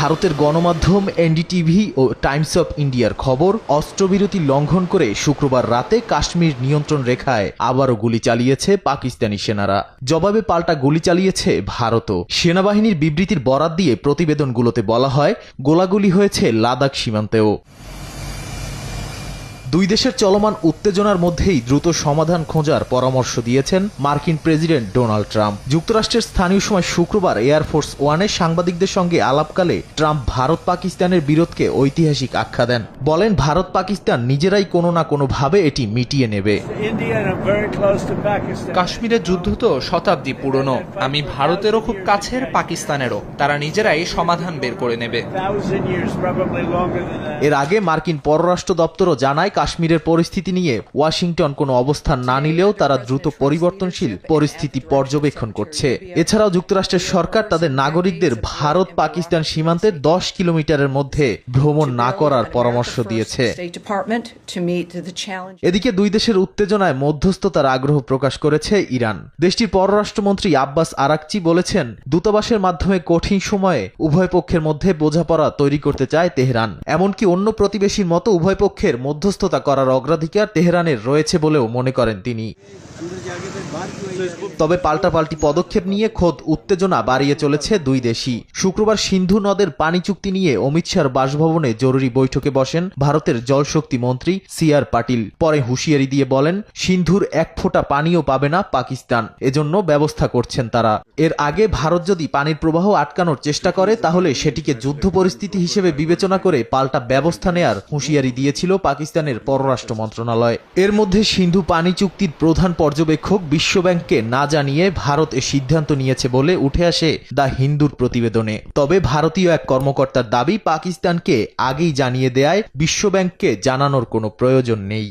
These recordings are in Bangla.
ভারতের গণমাধ্যম এনডিটিভি ও টাইমস অফ ইন্ডিয়ার খবর, অস্ত্রবিরতি লঙ্ঘন করে শুক্রবার রাতে কাশ্মীর নিয়ন্ত্রণ রেখায় আবারও গুলি চালিয়েছে পাকিস্তানি সেনারা। জবাবে পাল্টা গুলি চালিয়েছে ভারতও। সেনাবাহিনীর বিবৃতির বরাত দিয়ে প্রতিবেদনগুলোতে বলা হয়, গোলাগুলি হয়েছে লাদাখ সীমান্তেও। দুই দেশের চলমান উত্তেজনার মধ্যেই দ্রুত সমাধান খোঁজার পরামর্শ দিয়েছেন মার্কিন প্রেসিডেন্ট ডোনাল্ড ট্রাম্প। যুক্তরাষ্ট্রের স্থানীয় সময় শুক্রবার এয়ারফোর্স ওয়ানে সাংবাদিকদের সঙ্গে আলাপকালে ট্রাম্প ভারত পাকিস্তানের বিরোধকে ঐতিহাসিক আখ্যা দেন। বলেন, ভারত পাকিস্তান নিজেরাই কোনো না কোনোভাবে এটি মিটিয়ে নেবে। কাশ্মীরের যুদ্ধ তো শতাব্দী পুরনো। আমি ভারতেরও খুব কাছের, পাকিস্তানেরও। তারা নিজেরাই সমাধান বের করে নেবে। এর আগে মার্কিন পররাষ্ট্র দপ্তরও জানায়, কাশ্মীরের পরিস্থিতি নিয়ে ওয়াশিংটন কোনো অবস্থান না নিলেও তারা দ্রুত পরিবর্তনশীল পরিস্থিতি পর্যবেক্ষণ করছে। এছাড়াও যুক্তরাষ্ট্রের সরকার তাদের নাগরিকদের ভারত পাকিস্তান সীমান্তের 10 কিলোমিটারের মধ্যে ভ্রমণ না করার পরামর্শ দিয়েছে। এদিকে দুই দেশের উত্তেজনায় মধ্যস্থতার আগ্রহ প্রকাশ করেছে ইরান। দেশটির পররাষ্ট্রমন্ত্রী আব্বাস আরাকচি বলেছেন, দূতাবাসের মাধ্যমে কঠিন সময়ে উভয় পক্ষের মধ্যে বোঝাপড়া তৈরি করতে চায় তেহরান। এমনকি অন্য প্রতিবেশীর মতো উভয় পক্ষের মধ্যস্থতা করার অগ্রাধিকার তেহরানের রয়েছে বলেও মনে করেন তিনি। তবে পাল্টাপাল্টি পদক্ষেপ নিয়ে খোদ উত্তেজনা বাড়িয়ে চলেছে দুই দেশই। শুক্রবার সিন্ধু নদের পানি চুক্তি নিয়ে অমিত শাহর বাসভবনে জরুরি বৈঠকে বসেন ভারতের জলশক্তি মন্ত্রী সি.আর. পাটিল। পরে হুঁশিয়ারি দিয়ে বলেন, সিন্ধুর এক ফোঁটা পানিও পাবে না পাকিস্তান, এজন্য ব্যবস্থা করছেন তারা। এর আগে ভারত যদি পানির প্রবাহ আটকানোর চেষ্টা করে, তাহলে সেটিকে যুদ্ধ পরিস্থিতি হিসেবে বিবেচনা করে পাল্টা ব্যবস্থা নেয়ার হুঁশিয়ারি দিয়েছিল পাকিস্তানের পররাষ্ট্র মন্ত্রণালয়। এর মধ্যে সিন্ধু পানি চুক্তির প্রধান পর্যবেক্ষক বিশ্বব্যাংককে না জানিয়ে ভারত এ সিদ্ধান্ত নিয়েছে বলে উঠে আসে দ্য হিন্দুর প্রতিবেদনে। তবে ভারতীয় এক কর্মকর্তার দাবি, পাকিস্তানকে আগেই জানিয়ে দেয়ায় বিশ্বব্যাংককে জানানোর কোনো প্রয়োজন নেই।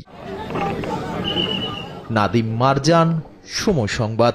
নাদিম মারজান, সময় সংবাদ।